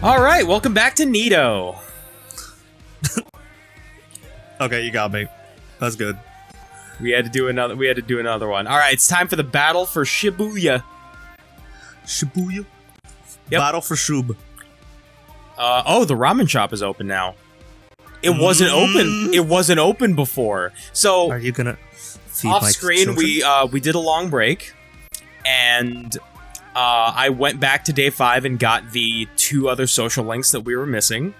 All right, welcome back to Nito. Okay, you got me. That's good. We had to do another one. All right, it's time for the battle for Shibuya. Shibuya? Yep. Battle for Shub. The ramen shop is open now. It wasn't open. It wasn't open before. So are you gonna feed off my screen? children? We did a long break, and I went back to day 5 and got the 2 other social links that we were missing.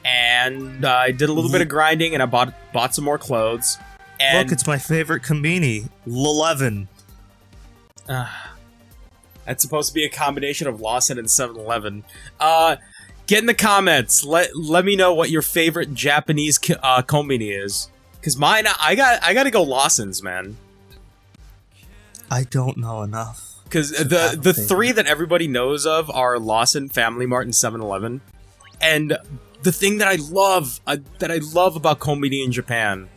And I did a little bit of grinding, and I bought some more clothes. And look, it's my favorite konbini, L11. That's supposed to be a combination of Lawson and 7-Eleven. Get in the comments. Let me know what your favorite Japanese konbini is. Because mine, I got to go Lawson's, man. I don't know enough. Because the 3 that everybody knows of are Lawson, Family Mart, and 7-Eleven. And the thing that I love about konbini in Japan,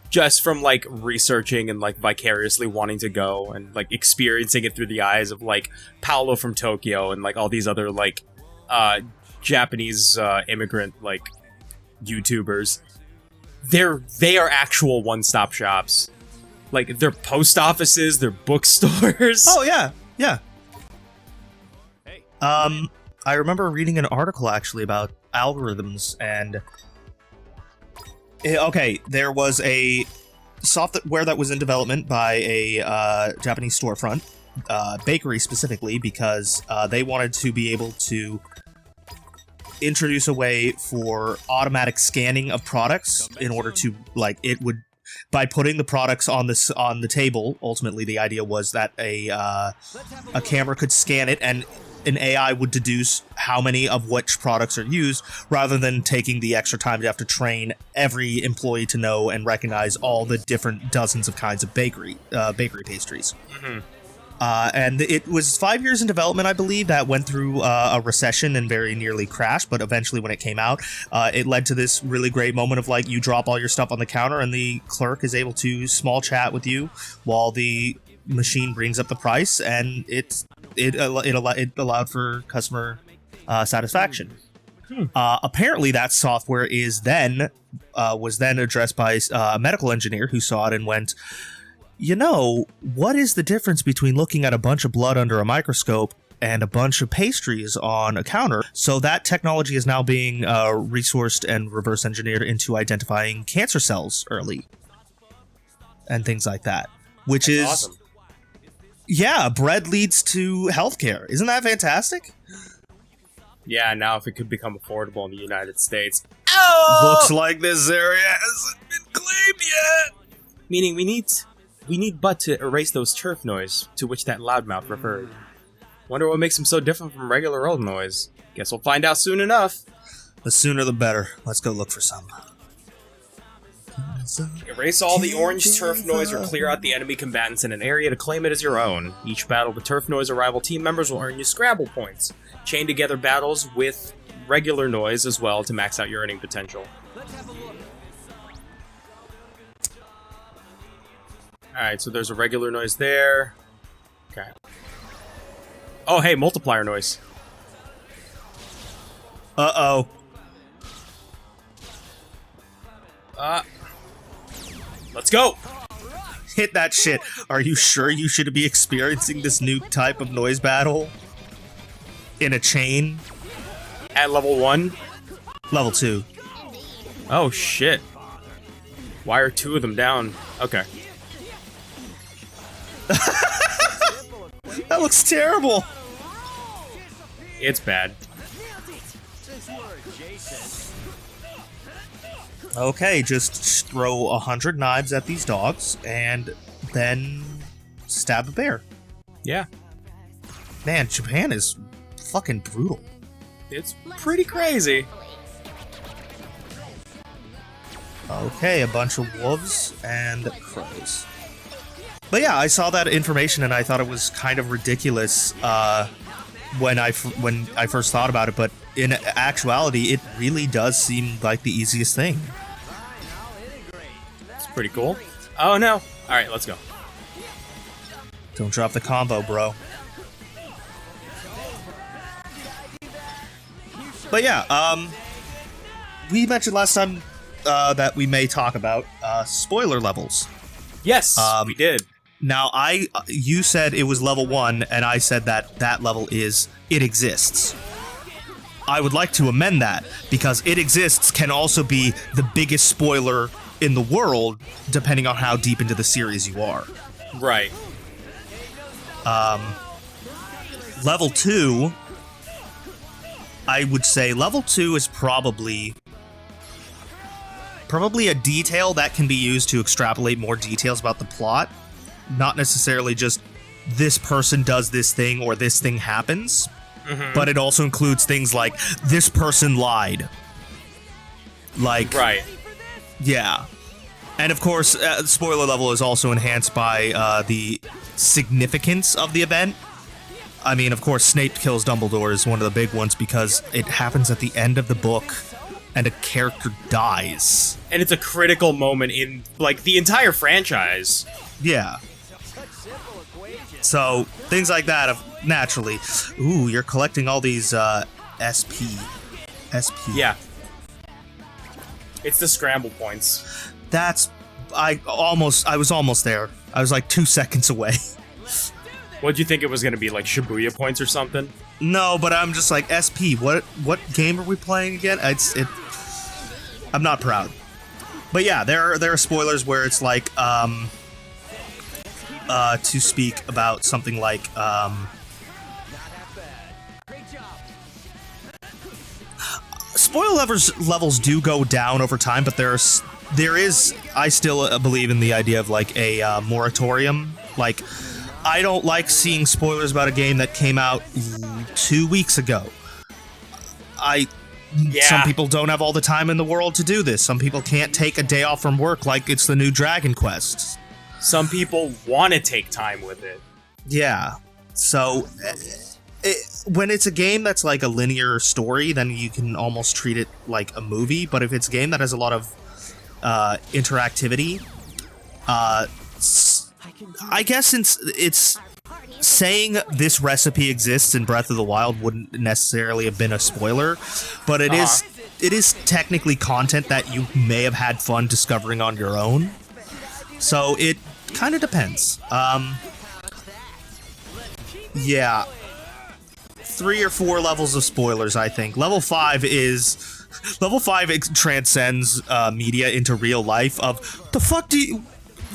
just from like researching and like vicariously wanting to go and like experiencing it through the eyes of like Paolo from Tokyo and like all these other like Japanese immigrant like YouTubers, they are actual one-stop shops. Like they're post offices, they're bookstores. Oh yeah. I remember reading an article actually about algorithms and there was a software that was in development by a Japanese storefront, bakery specifically, because they wanted to be able to introduce a way for automatic scanning of products in order to, like, it would, by putting the products on the table, ultimately the idea was that a camera could scan it and an AI would deduce how many of which products are used, rather than taking the extra time to have to train every employee to know and recognize all the different dozens of kinds of bakery pastries. Mm-hmm. And it was 5 years in development, I believe, that went through a recession and very nearly crashed, but eventually when it came out, it led to this really great moment of, like, you drop all your stuff on the counter and the clerk is able to small chat with you while the machine brings up the price, and it allowed for customer satisfaction. Apparently that software was then addressed by a medical engineer who saw it and went, you know, what is the difference between looking at a bunch of blood under a microscope and a bunch of pastries on a counter? So that technology is now being resourced and reverse engineered into identifying cancer cells early and things like that, which is awesome. Yeah, bread leads to healthcare. Isn't that fantastic? Yeah, now if it could become affordable in the United States. Looks like this area hasn't been claimed yet. Meaning we need Butt to erase those turf noise to which that loudmouth referred. Wonder what makes him so different from regular road noise. Guess we'll find out soon enough. The sooner the better. Let's go look for some. Erase all the orange turf noise or clear out the enemy combatants in an area to claim it as your own. Each battle with turf noise or rival team members will earn you Scramble points. Chain together battles with regular noise as well to max out your earning potential. Alright, so there's a regular noise there. Okay. Oh, hey, multiplier noise. Uh-oh. Let's go! Hit that shit. Are you sure you should be experiencing this new type of noise battle? In a chain? At level 1? Level 2. Oh, shit. Why are 2 of them down? Okay. That looks terrible! It's bad. Okay, just throw 100 knives at these dogs, and then stab a bear. Yeah. Man, Japan is fucking brutal. It's pretty crazy. Okay, a bunch of wolves and crows. But yeah, I saw that information and I thought it was kind of ridiculous when I first thought about it, but in actuality, it really does seem like the easiest thing. It's pretty cool. Oh no. Alright, let's go. Don't drop the combo, bro. But yeah, we mentioned last time that we may talk about spoiler levels. Yes, we did. Now, you said it was level 1, and I said that level it exists. I would like to amend that, because it exists can also be the biggest spoiler in the world, depending on how deep into the series you are. Right. Level 2, I would say level 2 is probably a detail that can be used to extrapolate more details about the plot. Not necessarily just this person does this thing or this thing happens, but it also includes things like this person lied. Like, right. Yeah. And of course, spoiler level is also enhanced by the significance of the event. I mean, of course, Snape Kills Dumbledore is one of the big ones because it happens at the end of the book and a character dies. And it's a critical moment in, like, the entire franchise. Yeah. So, things like that, naturally. Ooh, you're collecting all these, SP. Yeah. It's the scramble points. I was almost there. I was like 2 seconds away. What'd you think it was gonna be, like Shibuya points or something? No, but I'm just like, SP, what game are we playing again? I'm not proud. But yeah, there are spoilers where it's like, to speak about something like, spoiler levels do go down over time, but there is, I still believe in the idea of like a moratorium. Like, I don't like seeing spoilers about a game that came out 2 weeks ago. Some people don't have all the time in the world to do this. Some people can't take a day off from work like it's the new Dragon Quest. Some people want to take time with it. Yeah. So, when it's a game that's like a linear story, then you can almost treat it like a movie. But if it's a game that has a lot of interactivity, I guess since it's saying this recipe exists in Breath of the Wild wouldn't necessarily have been a spoiler, but it is technically content that you may have had fun discovering on your own. So it kind of depends. Yeah. 3 or 4 levels of spoilers, I think. Level 5 transcends media into real life of, the fuck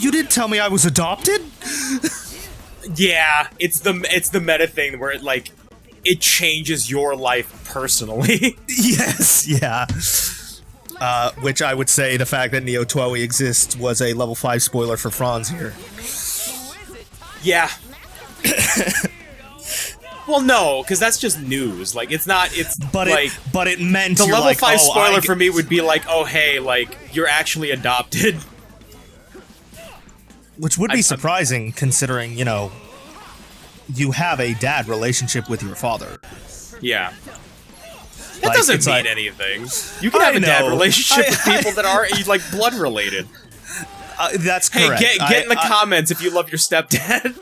you didn't tell me I was adopted? Yeah, it's the meta thing where it changes your life personally. Yes, yeah. Which I would say the fact that Neo Twoe exists was a level 5 spoiler for Franz here. Yeah. Well, no, because that's just news. Like, it's not. But it meant the level 5 spoiler for me would be like, oh hey, like you're actually adopted. Which would be surprising, considering, you have a dad relationship with your father. Yeah. That doesn't mean anything. You can have a dad relationship with people that are, blood related. That's correct. Hey, get in the comments if you love your stepdad.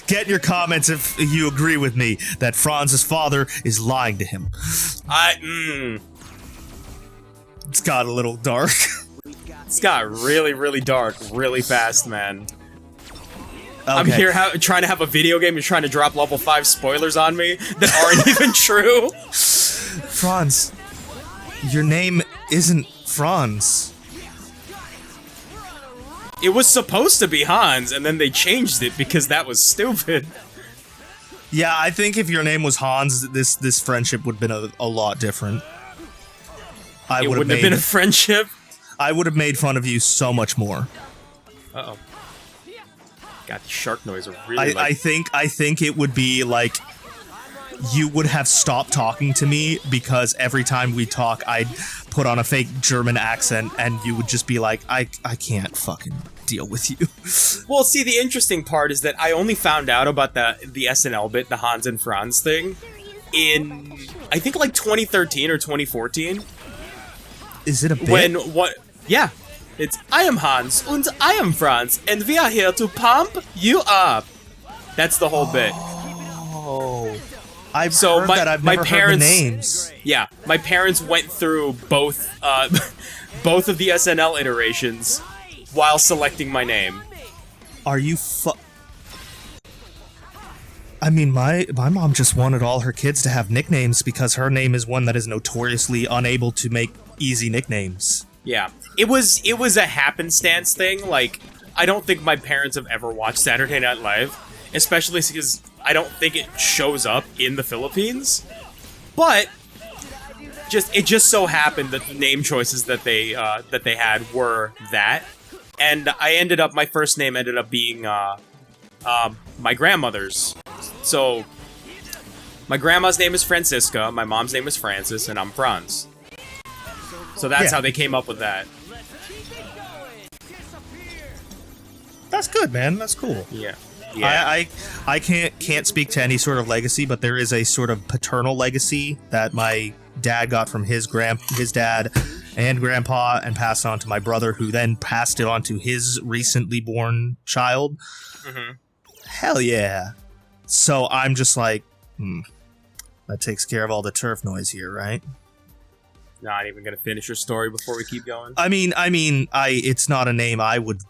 Get in your comments if you agree with me that Franz's father is lying to him. It's got a little dark. It's got really, really dark, really fast, man. Okay. I'm here trying to have a video game. You're trying to drop level 5 spoilers on me that aren't even true. Franz, your name isn't Franz. It was supposed to be Hans, and then they changed it because that was stupid. Yeah, I think if your name was Hans, this friendship would have been a lot different. It wouldn't have been a friendship. I would have made fun of you so much more. Uh-oh. God, the shark noise are really I think it would be like you would have stopped talking to me because every time we talk, I'd put on a fake German accent and you would just be like, I can't fucking deal with you. Well, see, the interesting part is that I only found out about the SNL bit, the Hans and Franz thing, in, I think, 2013 or 2014. Is it a bit? Yeah. It's, I am Hans, and I am Franz, and we are here to pump you up. That's the whole bit. Oh. I've heard that. I've never heard the names. Yeah, my parents went through both both of the SNL iterations while selecting my name. Are you I mean, my mom just wanted all her kids to have nicknames because her name is one that is notoriously unable to make easy nicknames. Yeah. It was a happenstance thing. Like, I don't think my parents have ever watched Saturday Night Live, especially because I don't think it shows up in the Philippines. But it just so happened that the name choices that they had were that. And my first name ended up being my grandmother's. So my grandma's name is Francisca, my mom's name is Francis, and I'm Franz. So that's how they came up with that. That's good, man. That's cool. Yeah. I can't speak to any sort of legacy, but there is a sort of paternal legacy that my dad got from his dad and grandpa and passed on to my brother, who then passed it on to his recently born child. Mm-hmm. Hell yeah. So I'm just like, that takes care of all the turf noise here, right? Not even gonna finish your story before we keep going. I mean, it's not a name I would.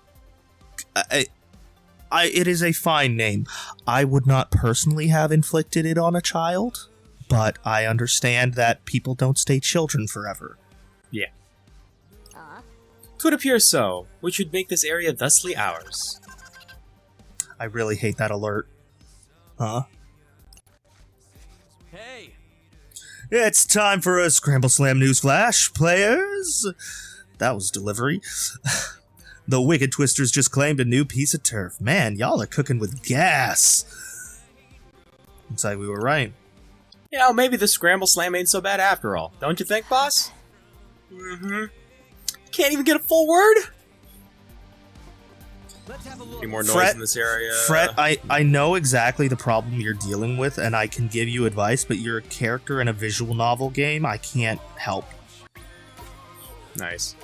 It is a fine name. I would not personally have inflicted it on a child, but I understand that people don't stay children forever. Yeah. Could appear so, which would make this area thusly ours. I really hate that alert. Huh? Hey! It's time for a Scramble Slam news flash, players! That was delivery. The Wicked Twisters just claimed a new piece of turf. Man, y'all are cooking with gas! Looks like we were right. You know, maybe the Scramble Slam ain't so bad after all. Don't you think, boss? Mm-hmm. Can't even get a full word? Any more noise in this area? Fret, I know exactly the problem you're dealing with, and I can give you advice, but you're a character in a visual novel game. I can't help. Nice.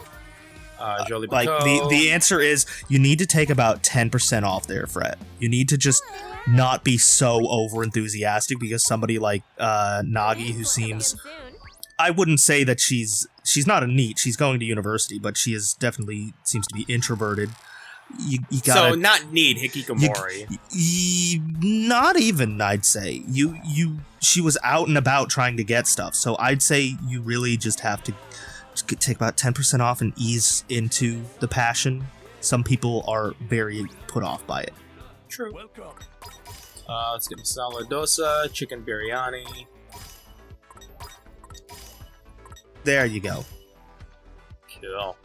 Jolie like, the answer is, you need to take about 10% off there, Fret. You need to just not be so over-enthusiastic, because somebody like Nagi, who seems... I wouldn't say that she's not a NEET, she's going to university, but she is definitely seems to be introverted. You gotta, so not need hikikomori. Not even, I'd say. She was out and about trying to get stuff, so I'd say you really just have to take about 10% off and ease into the passion. Some people are very put off by it. True. Let's get masala dosa, chicken biryani. There you go. Cool.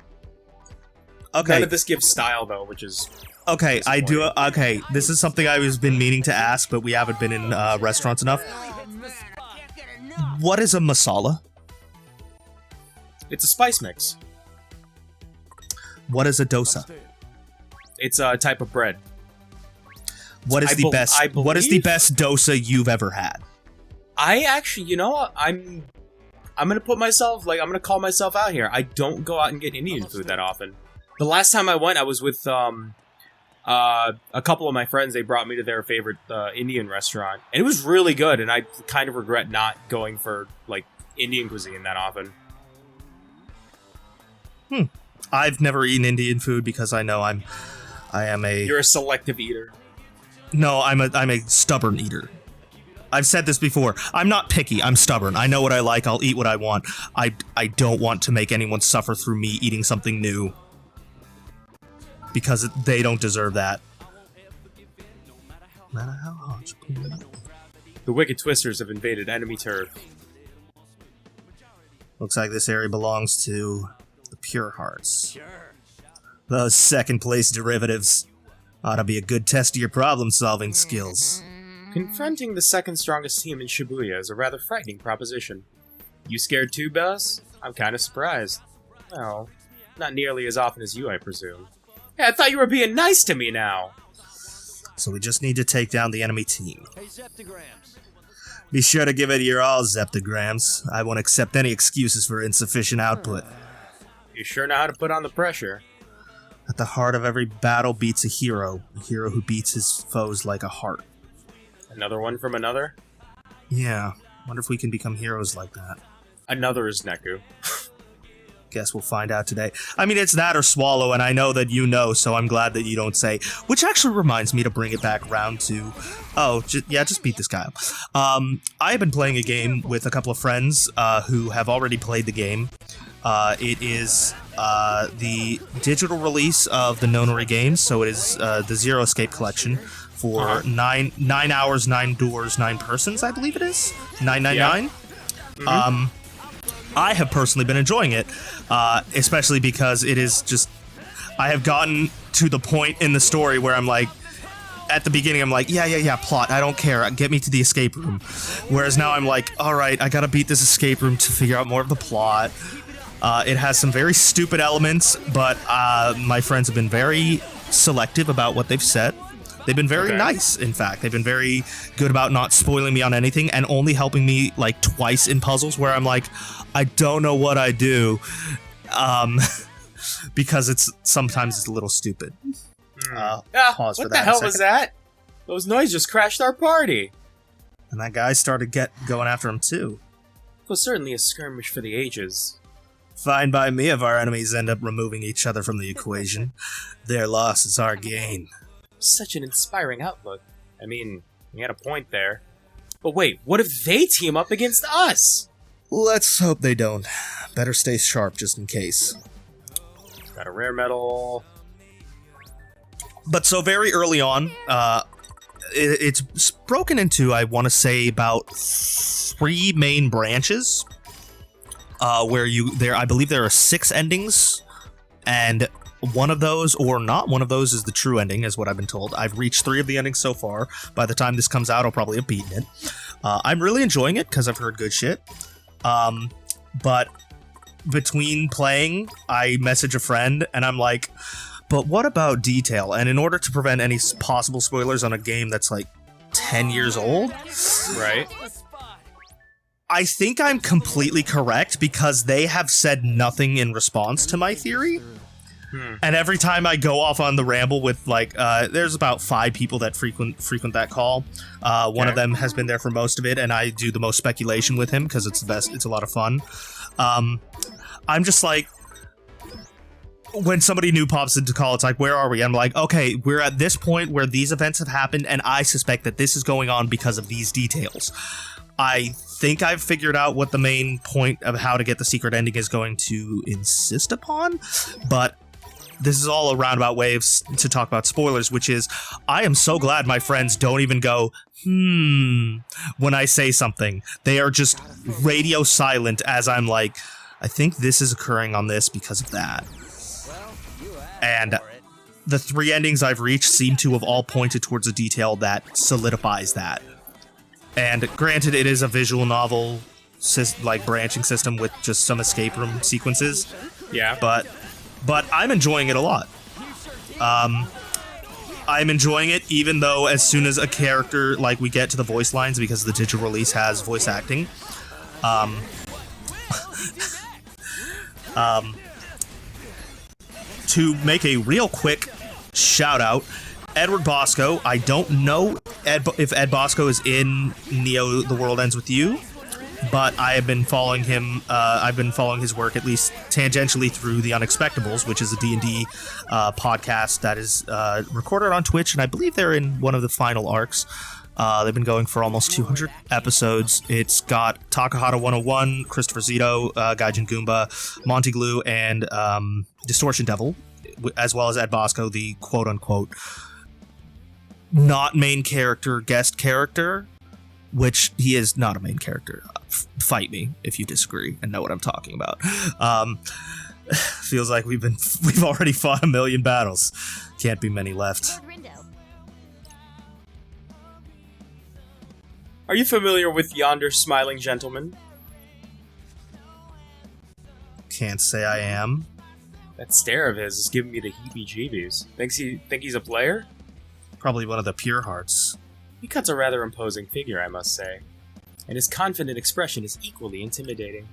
Okay. None of this gives style, though, which is... Okay, I do... Okay, this is something I was been meaning to ask, but we haven't been in restaurants enough. What is a masala? It's a spice mix. What is a dosa? It's a type of bread. What is the best? What is the best dosa you've ever had? I actually, you know, I'm gonna put myself, like, I'm gonna call myself out here. I don't go out and get Indian food that often. The last time I went, I was with a couple of my friends. They brought me to their favorite Indian restaurant, and it was really good. And I kind of regret not going for like Indian cuisine that often. I've never eaten Indian food because I know I am a... You're a selective eater. No, I'm a stubborn eater. I've said this before. I'm not picky. I'm stubborn. I know what I like. I'll eat what I want. I don't want to make anyone suffer through me eating something new. Because they don't deserve that. No matter how hard you pull it. The Wicked Twisters have invaded enemy turf. Looks like this area belongs to the Pure Hearts. Those second place derivatives ought to be a good test of your problem-solving skills. Confronting the second strongest team in Shibuya is a rather frightening proposition. You scared too, boss? I'm kind of surprised. Well, not nearly as often as you, I presume. Hey, I thought you were being nice to me now! So we just need to take down the enemy team. Hey, Zeptograms. Be sure to give it your all, Zeptograms. I won't accept any excuses for insufficient output. You sure know how to put on the pressure. At the heart of every battle beats a hero who beats his foes like a heart. Another one from another? Yeah, wonder if we can become heroes like that. Another is Neku. Guess we'll find out today. I mean, it's that or Swallow, and I know that you know, so I'm glad that you don't say. Which actually reminds me to bring it back around to... Oh, just beat this guy up. I have been playing a game with a couple of friends who have already played the game. It is the digital release of the Nonori games, so it is the Zero Escape collection for 9 hours, 9 doors, 9 persons, I believe it is. 999. Yeah. I have personally been enjoying it, especially because it is just... I have gotten to the point in the story where I'm like, at the beginning I'm like, yeah, plot, I don't care, get me to the escape room. Whereas now I'm like, alright, I gotta beat this escape room to figure out more of the plot. It has some very stupid elements, but my friends have been very selective about what they've said. They've been very nice, in fact. They've been very good about not spoiling me on anything and only helping me, like, twice in puzzles where I'm like, I don't know what I do, because sometimes it's a little stupid. Pause for what that the hell was that? Those noises just crashed our party. And that guy started going after him, too. It was certainly a skirmish for the ages. Fine by me if our enemies end up removing each other from the equation. Their loss is our gain. Such an inspiring outlook. I mean, you had a point there. But wait, what if they team up against us? Let's hope they don't. Better stay sharp just in case. Got a rare medal. But so very early on, it's broken into, I want to say, about 3 main branches. I believe there are 6 endings, and one of those, or not one of those, is the true ending, is what I've been told. I've reached 3 of the endings so far. By the time this comes out, I'll probably have beaten it. I'm really enjoying it, because I've heard good shit. But between playing, I message a friend, and I'm like, but what about detail? And in order to prevent any possible spoilers on a game that's, like, 10 years old... Right. I think I'm completely correct, because they have said nothing in response to my theory. And every time I go off on the ramble with, like, there's about 5 people that frequent that call. One of them has been there for most of it, and I do the most speculation with him, because it's the best, it's a lot of fun. I'm just like, when somebody new pops into call, it's like, where are we? I'm like, okay, we're at this point where these events have happened, and I suspect that this is going on because of these details. I think I've figured out what the main point of how to get the secret ending is going to insist upon, but this is all a roundabout way to talk about spoilers, which is, I am so glad my friends don't even go, when I say something. They are just radio silent as I'm like, I think this is occurring on this because of that. And the 3 endings I've reached seem to have all pointed towards a detail that solidifies that. And granted, it is a visual novel, like, branching system with just some escape room sequences. Yeah. But I'm enjoying it a lot. I'm enjoying it, even though as soon as a character, like, we get to the voice lines, because the digital release has voice acting, to make a real quick shout out, Edward Bosco. I don't know if Ed Bosco is in Neo: The World Ends With You, but I have been following him. I've been following his work, at least tangentially, through The Unexpectables, which is a D&D podcast that is recorded on Twitch, and I believe they're in one of the final arcs. They've been going for almost 200 episodes. It's got Takahata 101, Christopher Zito, Gaijin Goomba, Monty Glue, and Distortion Devil, as well as Ed Bosco, the quote-unquote not main character, guest character, which he is not a main character. Fight me if you disagree and know what I'm talking about. Feels like we've already fought a million battles. Can't be many left. Are you familiar with yonder smiling gentleman? Can't say I am. That stare of his is giving me the heebie-jeebies. Think he's a player? Probably one of the pure hearts. He cuts a rather imposing figure, I must say. And his confident expression is equally intimidating.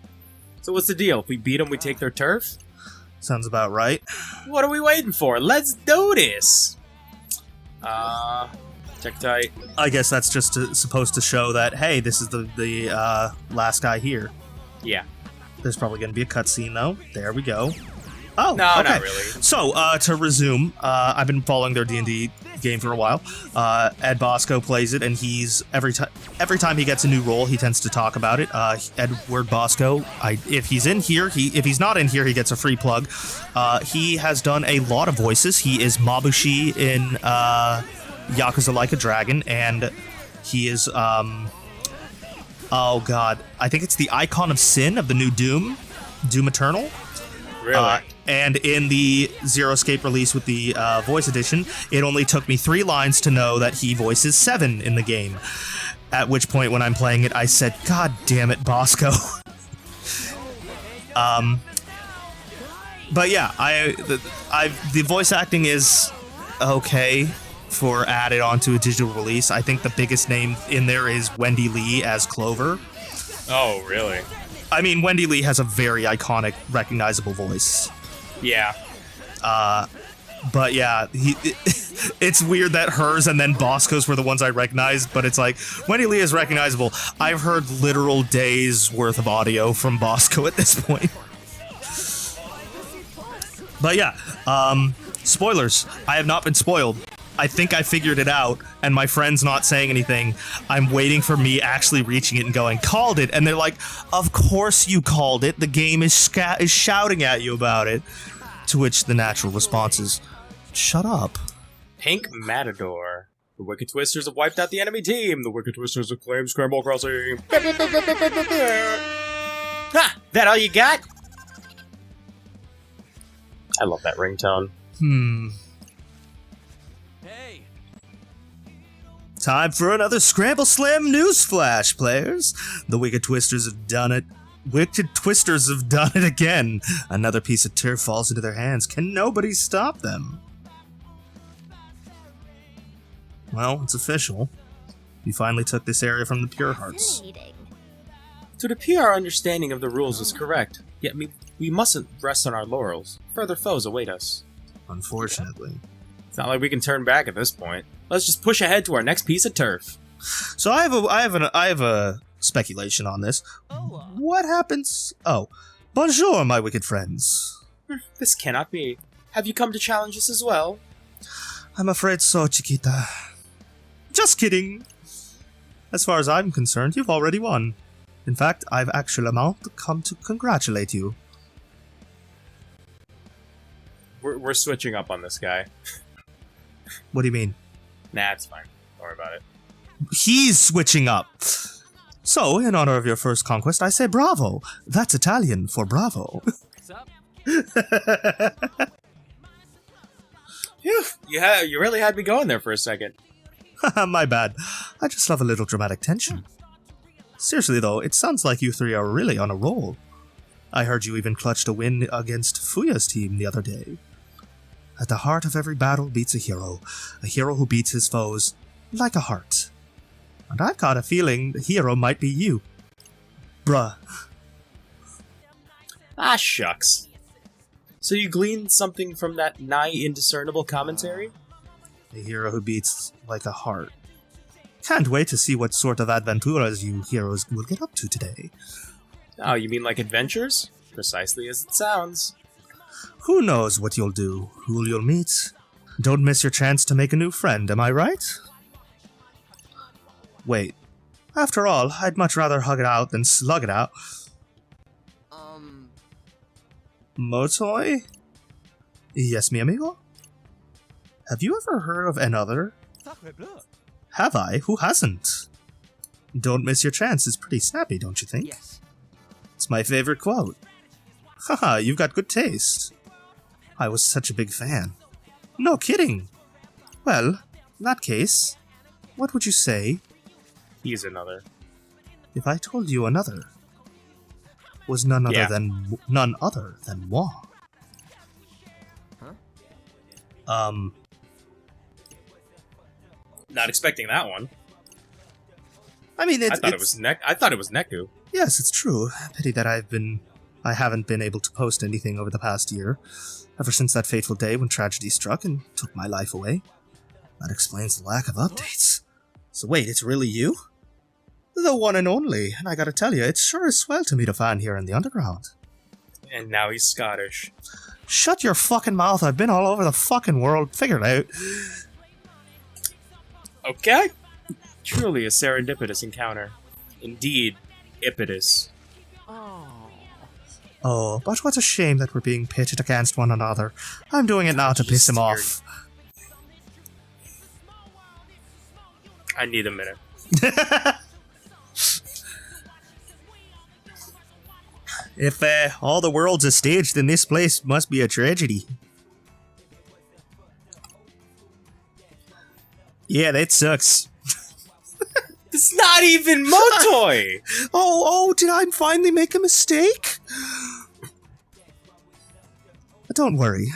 So what's the deal? If we beat him, we take their turf? Sounds about right. What are we waiting for? Let's do this! Check tight. I guess that's just supposed to show that, hey, this is the last guy here. Yeah. There's probably going to be a cutscene, though. There we go. Oh, no, okay. not really. So, to resume, I've been following their D&D game for a while. Ed Bosco plays it, and he's every time he gets a new role, he tends to talk about it. Edward Bosco, if he's in here, if he's not in here, he gets a free plug. He has done a lot of voices. He is Mabushi in Yakuza Like a Dragon, and he is oh god, I think it's the Icon of Sin of the new Doom Eternal. Really? And in the Zero Escape release with the voice edition, it only took me 3 lines to know that he voices 7 in the game. At which point, when I'm playing it, I said, "God damn it, Bosco." But yeah, the voice acting is okay for added onto a digital release. I think the biggest name in there is Wendy Lee as Clover. Oh, really? I mean, Wendy Lee has a very iconic, recognizable voice. Yeah. But yeah, it's weird that hers and then Bosco's were the ones I recognized, but it's like, Wendy Lee is recognizable. I've heard literal days worth of audio from Bosco at this point. But yeah, spoilers. I have not been spoiled. I think I figured it out, and my friend's not saying anything. I'm waiting for me actually reaching it and going, "Called it," and they're like, "Of course you called it. The game is shouting at you about it." To which the natural response is, "Shut up." Pink Matador. The Wicked Twisters have wiped out the enemy team. The Wicked Twisters have claimed Scramble Crossing. Ha! That all you got? I love that ringtone. Hey. Time for another Scramble Slam newsflash, players. The Wicked Twisters have done it. Wicked Twisters have done it again. Another piece of turf falls into their hands. Can nobody stop them? Well, it's official. We finally took this area from the Pure Hearts. To appear our understanding of the rules is correct, yet we mustn't rest on our laurels. Further foes await us. Unfortunately. It's not like we can turn back at this point. Let's just push ahead to our next piece of turf. So I have a speculation on this. What happens? Oh, bonjour, my wicked friends. This cannot be. Have you come to challenge us as well? I'm afraid so, Chiquita. Just kidding. As far as I'm concerned, you've already won. In fact, I've actually come to congratulate you. We're switching up on this guy. What do you mean? Nah, it's fine. Don't worry about it. He's switching up. So, in honor of your first conquest, I say bravo. That's Italian for bravo. What's up? Phew, you really had me going there for a second. My bad. I just love a little dramatic tension. Seriously though, it sounds like you three are really on a roll. I heard you even clutched a win against Fuya's team the other day. At the heart of every battle beats a hero who beats his foes like a heart. And I've got a feeling the hero might be you. Bruh. Ah, shucks. So you gleaned something from that nigh indiscernible commentary? A hero who beats like a heart. Can't wait to see what sort of adventuras you heroes will get up to today. Oh, you mean like adventures? Precisely as it sounds. Who knows what you'll do, who you'll meet. Don't miss your chance to make a new friend, am I right? Wait. After all, I'd much rather hug it out than slug it out. Motoi? Yes, mi amigo? Have you ever heard of another? Have I? Who hasn't? Don't miss your chance is pretty snappy, don't you think? Yes. It's my favorite quote. Haha, you've got good taste. I was such a big fan. No kidding. Well, in that case, what would you say He's another. if I told you another was none other Yeah. than moi? Not expecting that one. I mean, I thought it was Neku. Yes, it's true. Pity that I haven't been able to post anything over the past year, ever since that fateful day when tragedy struck and took my life away. That explains the lack of updates. So wait, it's really you? The one and only, and I gotta tell you, it sure is swell to meet a fan here in the underground. And now he's Scottish. Shut your fucking mouth, I've been all over the fucking world, figure it out. Okay. Truly a serendipitous encounter. Indeed, ipidus. Oh, but what a shame that we're being pitted against one another. I'm doing it now to piss him off. I need a minute. If all the world's a stage, then this place must be a tragedy. Yeah, that sucks. It's not even Motoy! Oh, did I finally make a mistake? Don't worry,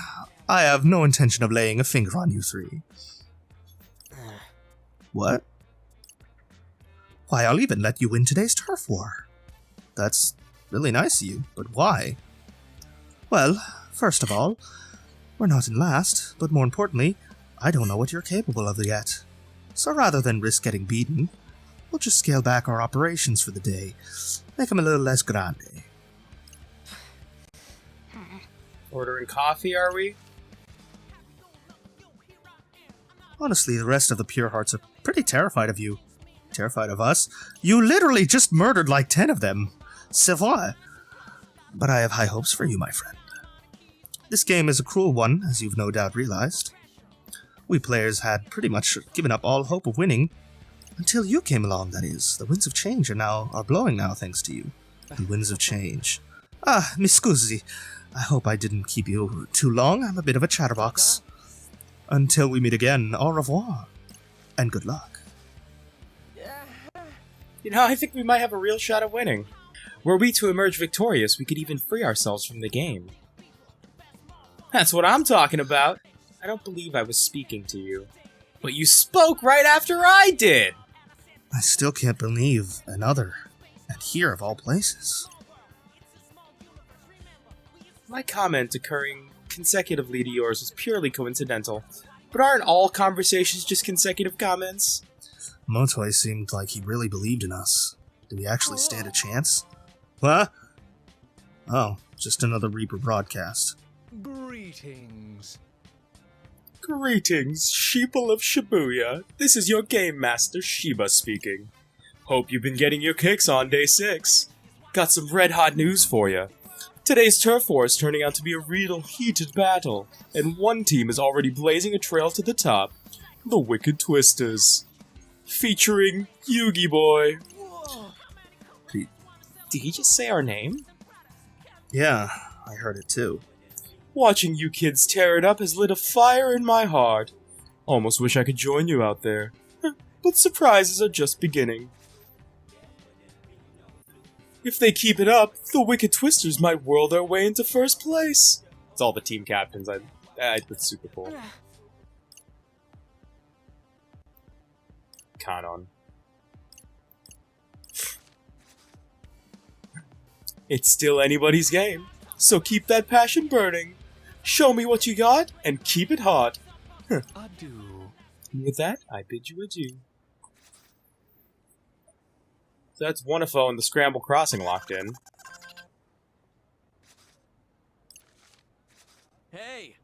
I have no intention of laying a finger on you three. What? Why, I'll even let you win today's turf war. That's really nice of you, but why? Well, first of all, we're not in last, but more importantly, I don't know what you're capable of yet. So rather than risk getting beaten, we'll just scale back our operations for the day, make them a little less grande. Ordering coffee, are we? Honestly, the rest of the Pure Hearts are pretty terrified of you. Terrified of us? You literally just murdered like 10 of them. C'est vrai. But I have high hopes for you, my friend. This game is a cruel one, as you've no doubt realized. We players had pretty much given up all hope of winning, until you came along, that is. The winds of change are blowing now, thanks to you. The winds of change. Ah, mi scusi. I hope I didn't keep you too long. I'm a bit of a chatterbox. Until we meet again, au revoir. And good luck. You know, I think we might have a real shot at winning. Were we to emerge victorious, we could even free ourselves from the game. That's what I'm talking about. I don't believe I was speaking to you. But you spoke right after I did! I still can't believe another. And here of all places. My comment occurring consecutively to yours was purely coincidental. But aren't all conversations just consecutive comments? Motoy seemed like he really believed in us. Do we actually stand a chance? What? Oh, just another Reaper broadcast. Greetings. Greetings, sheeple of Shibuya. This is your Game Master, Shiba, speaking. Hope you've been getting your kicks on day 6. Got some red-hot news for you. Today's turf war is turning out to be a real heated battle, and one team is already blazing a trail to the top. The Wicked Twisters. Featuring Yugi Boy. Did he just say our name? Yeah, I heard it too. Watching you kids tear it up has lit a fire in my heart. Almost wish I could join you out there. But surprises are just beginning. If they keep it up, the Wicked Twisters might whirl their way into first place. It's all the team captains. It's super cool. Kanon. It's still anybody's game, so keep that passion burning. Show me what you got, and keep it hot. Adieu. And with that, I bid you adieu. So that's Wonderful and the Scramble Crossing locked in. Hey!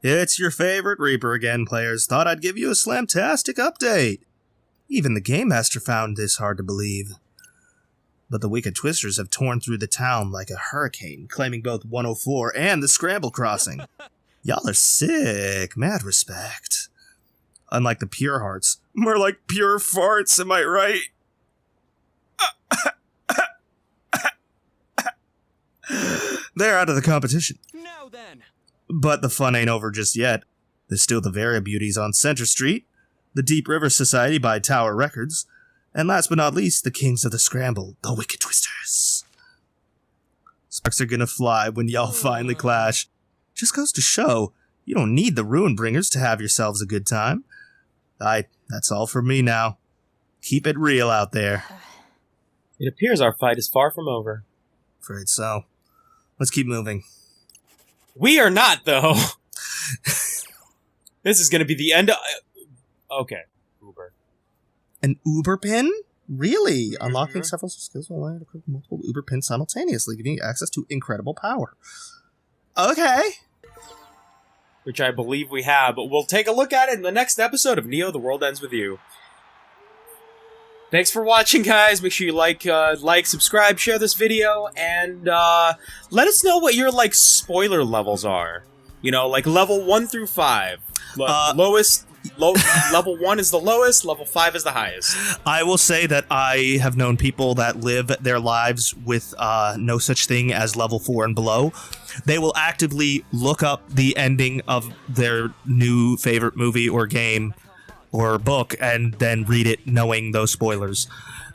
It's your favorite Reaper again, players. Thought I'd give you a slamtastic update. Even the Game Master found this hard to believe. But the Wicked Twisters have torn through the town like a hurricane, claiming both 104 and the Scramble Crossing. Y'all are sick. Mad respect. Unlike the Pure Hearts. More like pure farts, am I right? They're out of the competition. Now then! But the fun ain't over just yet. There's still the Varia Beauties on Center Street, the Deep River Society by Tower Records, and last but not least, the Kings of the Scramble, the Wicked Twisters. Sparks are gonna fly when y'all finally clash. Just goes to show, you don't need the Ruinbringers to have yourselves a good time. That's all for me now. Keep it real out there. It appears our fight is far from over. Afraid so. Let's keep moving. We are not, though. This is going to be the end of... Okay, Uber. An Uber pin? Really? Mm-hmm. Unlocking several skills will allow you to equip multiple Uber pins simultaneously, giving you access to incredible power. Okay. Which I believe we have, but we'll take a look at it in the next episode of Neo: The World Ends With You. Thanks for watching, guys. Make sure you like, subscribe, share this video, and let us know what your spoiler levels are. You know, level 1 through 5. Level 1 is the lowest, level 5 is the highest. I will say that I have known people that live their lives with no such thing as level 4 and below. They will actively look up the ending of their new favorite movie or game or book and then read it knowing those spoilers.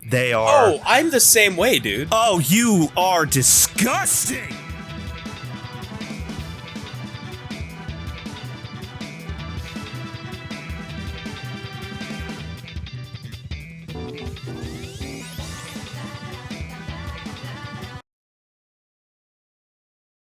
They are... Oh, I'm the same way, dude. Oh, you are disgusting!